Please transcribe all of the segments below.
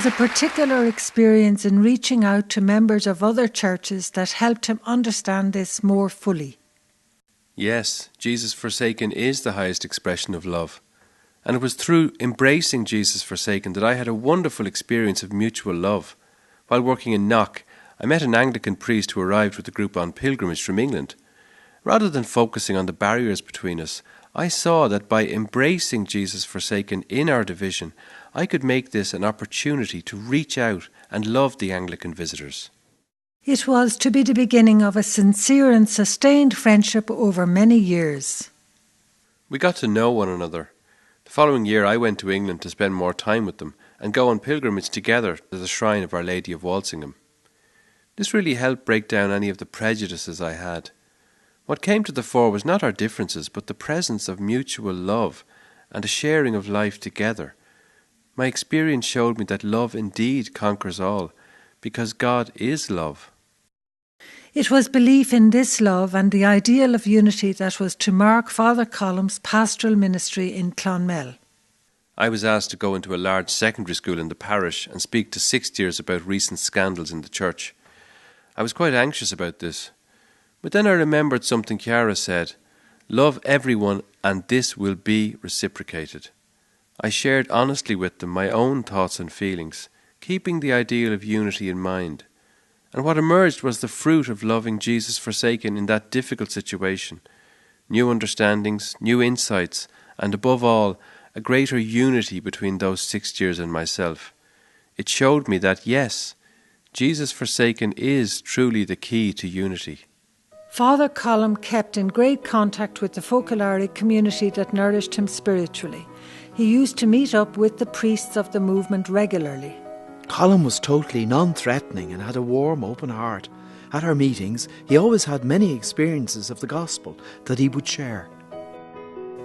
A particular experience in reaching out to members of other churches that helped him understand this more fully. Yes, Jesus Forsaken is the highest expression of love. And it was through embracing Jesus Forsaken that I had a wonderful experience of mutual love. While working in Knock, I met an Anglican priest who arrived with a group on pilgrimage from England. Rather than focusing on the barriers between us, I saw that by embracing Jesus Forsaken in our division, I could make this an opportunity to reach out and love the Anglican visitors. It was to be the beginning of a sincere and sustained friendship over many years. We got to know one another. The following year I went to England to spend more time with them and go on pilgrimage together to the shrine of Our Lady of Walsingham. This really helped break down any of the prejudices I had. What came to the fore was not our differences, but the presence of mutual love and a sharing of life together. My experience showed me that love indeed conquers all, because God is love. It was belief in this love and the ideal of unity that was to mark Father Colm's pastoral ministry in Clonmel. I was asked to go into a large secondary school in the parish and speak to sixth-years about recent scandals in the church. I was quite anxious about this. But then I remembered something Chiara said, "Love everyone and this will be reciprocated." I shared honestly with them my own thoughts and feelings, keeping the ideal of unity in mind. And what emerged was the fruit of loving Jesus Forsaken in that difficult situation. New understandings, new insights, and above all, a greater unity between those 6 years and myself. It showed me that, yes, Jesus Forsaken is truly the key to unity. Father Colm kept in great contact with the Focolari community that nourished him spiritually. He used to meet up with the priests of the movement regularly. Colm was totally non-threatening and had a warm, open heart. At our meetings, he always had many experiences of the gospel that he would share.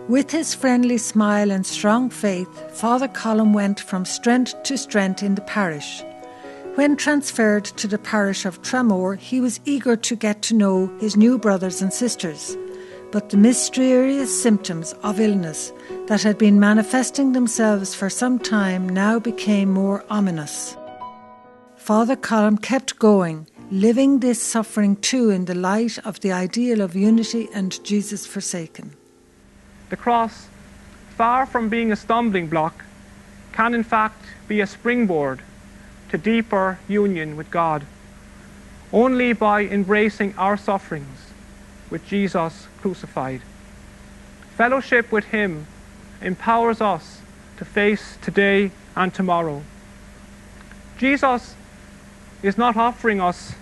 With his friendly smile and strong faith, Father Colm went from strength to strength in the parish. When transferred to the parish of Tramore, he was eager to get to know his new brothers and sisters. But the mysterious symptoms of illness that had been manifesting themselves for some time now became more ominous. Father Colm kept going, living this suffering too in the light of the ideal of unity and Jesus Forsaken. The cross, far from being a stumbling block, can in fact be a springboard to deeper union with God. Only by embracing our sufferings with Jesus crucified. Fellowship with Him empowers us to face today and tomorrow. Jesus is not offering us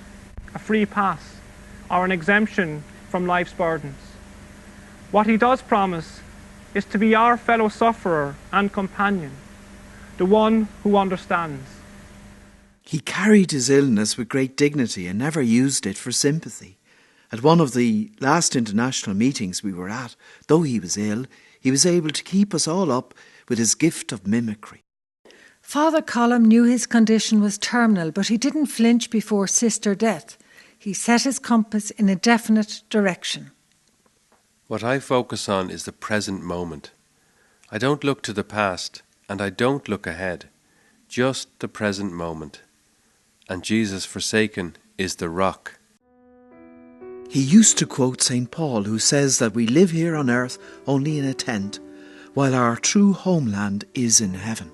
a free pass or an exemption from life's burdens. What He does promise is to be our fellow sufferer and companion, the one who understands. He carried his illness with great dignity and never used it for sympathy. At one of the last international meetings we were at, though he was ill, he was able to keep us all up with his gift of mimicry. Father Colm knew his condition was terminal, but he didn't flinch before sister death. He set his compass in a definite direction. What I focus on is the present moment. I don't look to the past, and I don't look ahead. Just the present moment. And Jesus Forsaken is the rock. He used to quote St. Paul, who says that we live here on earth only in a tent, while our true homeland is in heaven.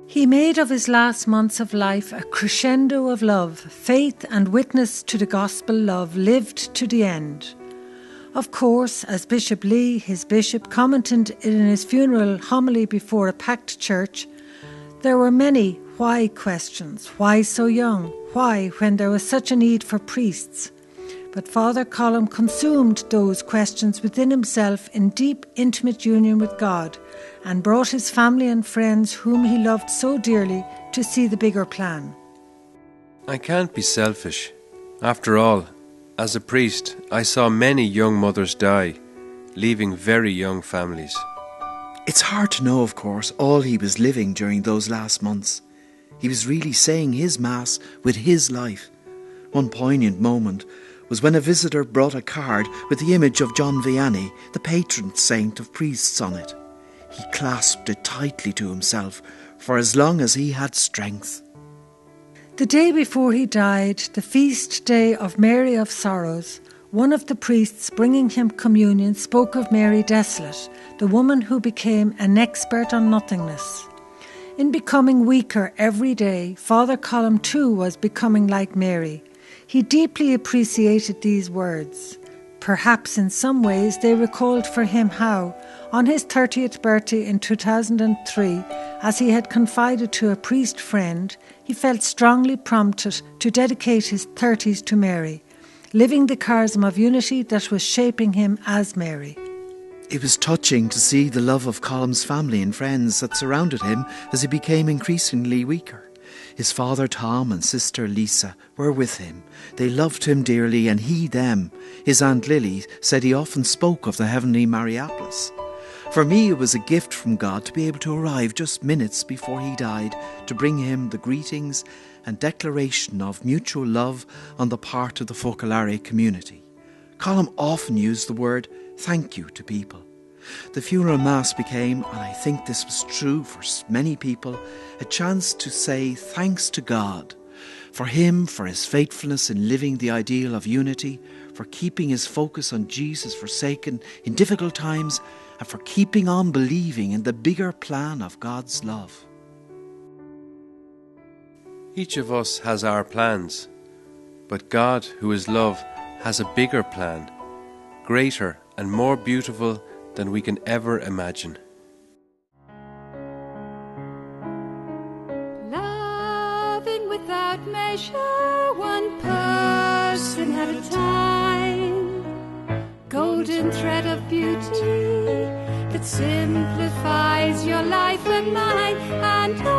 He made of his last months of life a crescendo of love, faith and witness to the gospel love lived to the end. Of course, as Bishop Lee, his bishop, commented in his funeral homily before a packed church, there were many why questions. Why so young? Why when there was such a need for priests? But Father Colm consumed those questions within himself in deep, intimate union with God and brought his family and friends whom he loved so dearly to see the bigger plan. I can't be selfish. After all, as a priest, I saw many young mothers die, leaving very young families. It's hard to know, of course, all he was living during those last months. He was really saying his Mass with his life. One poignant moment was when a visitor brought a card with the image of John Vianney, the patron saint of priests, on it. He clasped it tightly to himself, for as long as he had strength. The day before he died, the feast day of Mary of Sorrows, one of the priests bringing him communion spoke of Mary Desolate, the woman who became an expert on nothingness. In becoming weaker every day, Father Colm too was becoming like Mary. He deeply appreciated these words. Perhaps in some ways they recalled for him how, on his 30th birthday in 2003, as he had confided to a priest friend, he felt strongly prompted to dedicate his 30s to Mary, living the charism of unity that was shaping him as Mary. It was touching to see the love of Colm's family and friends that surrounded him as he became increasingly weaker. His father Tom and sister Lisa were with him. They loved him dearly and he them. His Aunt Lily said he often spoke of the heavenly Mariapolis. For me, it was a gift from God to be able to arrive just minutes before he died to bring him the greetings and declaration of mutual love on the part of the Focolare community. Colm often used the word thank you to people. The funeral mass became, and I think this was true for many people, a chance to say thanks to God, for him, for his faithfulness in living the ideal of unity, for keeping his focus on Jesus forsaken in difficult times, and for keeping on believing in the bigger plan of God's love. Each of us has our plans, but God, who is love, has a bigger plan, greater and more beautiful than we can ever imagine. Loving without measure, one person at a time, golden thread of beauty that simplifies your life and mine, and oh,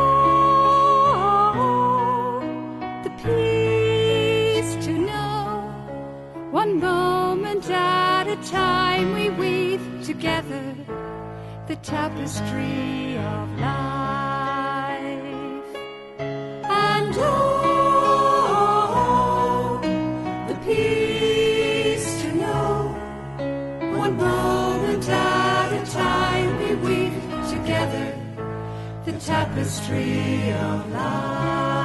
the peace to know, one moment at a time we weave together the tapestry of life. And oh, the peace to know, one moment at a time we weave together the tapestry of life.